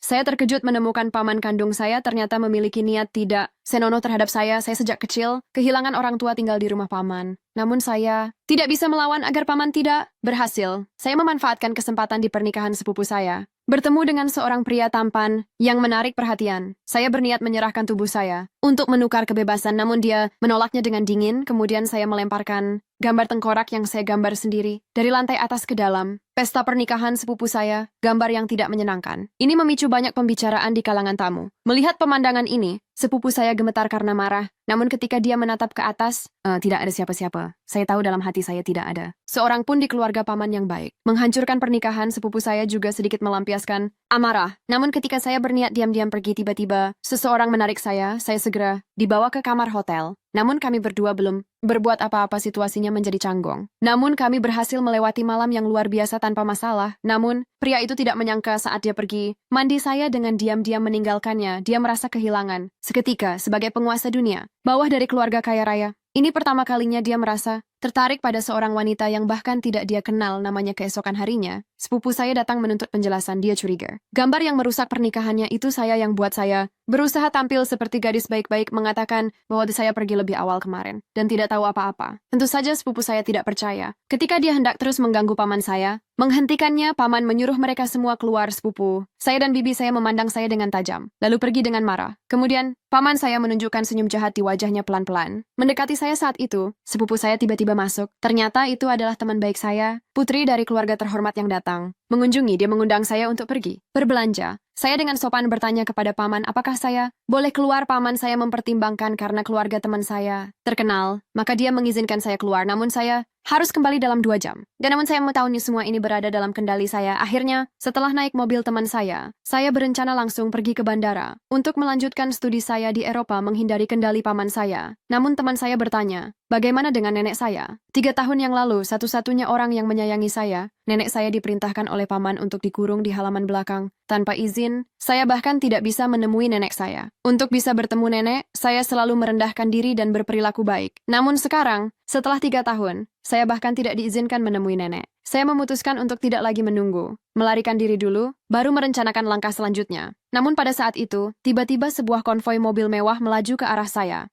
Saya terkejut menemukan paman kandung saya ternyata memiliki niat tidak senonoh terhadap saya sejak kecil, kehilangan orang tua tinggal di rumah paman. Namun saya tidak bisa melawan agar paman tidak berhasil. Saya memanfaatkan kesempatan di pernikahan sepupu saya. Bertemu dengan seorang pria tampan yang menarik perhatian. Saya berniat menyerahkan tubuh saya untuk menukar kebebasan, namun dia menolaknya dengan dingin. Kemudian saya melemparkan gambar tengkorak yang saya gambar sendiri dari lantai atas ke dalam pesta pernikahan sepupu saya, gambar yang tidak menyenangkan. Ini memicu banyak pembicaraan di kalangan tamu. Melihat pemandangan ini, sepupu saya gemetar karena marah. Namun ketika dia menatap ke atas, tidak ada siapa-siapa. Saya tahu dalam hati saya tidak ada seorang pun di keluarga paman yang baik. Menghancurkan pernikahan sepupu saya juga sedikit melampiaskan amarah. Namun ketika saya berniat diam-diam pergi, tiba-tiba seseorang menarik saya segera dibawa ke kamar hotel. Namun kami berdua belum berbuat apa-apa, situasinya menjadi canggung. Namun kami berhasil melewati malam yang luar biasa tanpa masalah. Namun, pria itu tidak menyangka saat dia pergi mandi saya dengan diam-diam meninggalkannya. Dia merasa kehilangan. Seketika, sebagai penguasa dunia, bawah dari keluarga kaya raya, ini pertama kalinya dia merasa tertarik pada seorang wanita yang bahkan tidak dia kenal namanya. Keesokan harinya, sepupu saya datang menuntut penjelasan. Dia curiga gambar yang merusak pernikahannya itu saya yang buat. Saya berusaha tampil seperti gadis baik-baik, mengatakan bahwa saya pergi lebih awal kemarin dan tidak tahu apa-apa. Tentu saja sepupu saya tidak percaya. Ketika dia hendak terus mengganggu paman saya, menghentikannya, paman menyuruh mereka semua keluar. Sepupu saya dan bibi saya memandang saya dengan tajam, lalu pergi dengan marah. Kemudian, paman saya menunjukkan senyum jahat di wajahnya pelan-pelan. Mendekati saya saat itu, sepupu saya tiba-tiba masuk. Ternyata itu adalah teman baik saya, putri dari keluarga terhormat yang datang mengunjungi. Dia mengundang saya untuk pergi berbelanja. Saya dengan sopan bertanya kepada paman apakah saya boleh keluar. Paman saya mempertimbangkan karena keluarga teman saya terkenal, maka dia mengizinkan saya keluar. Namun saya harus kembali dalam 2 jam. Dan namun saya mengetahui semua ini berada dalam kendali saya. Akhirnya, setelah naik mobil teman saya berencana langsung pergi ke bandara untuk melanjutkan studi saya di Eropa menghindari kendali paman saya. Namun teman saya bertanya, bagaimana dengan nenek saya? 3 tahun yang lalu, satu-satunya orang yang menyayangi saya, nenek saya diperintahkan oleh paman untuk dikurung di halaman belakang. Tanpa izin, saya bahkan tidak bisa menemui nenek saya. Untuk bisa bertemu nenek, saya selalu merendahkan diri dan berperilaku baik. Namun sekarang, setelah 3 tahun, saya bahkan tidak diizinkan menemui nenek. Saya memutuskan untuk tidak lagi menunggu, melarikan diri dulu, baru merencanakan langkah selanjutnya. Namun pada saat itu, tiba-tiba sebuah konvoi mobil mewah melaju ke arah saya.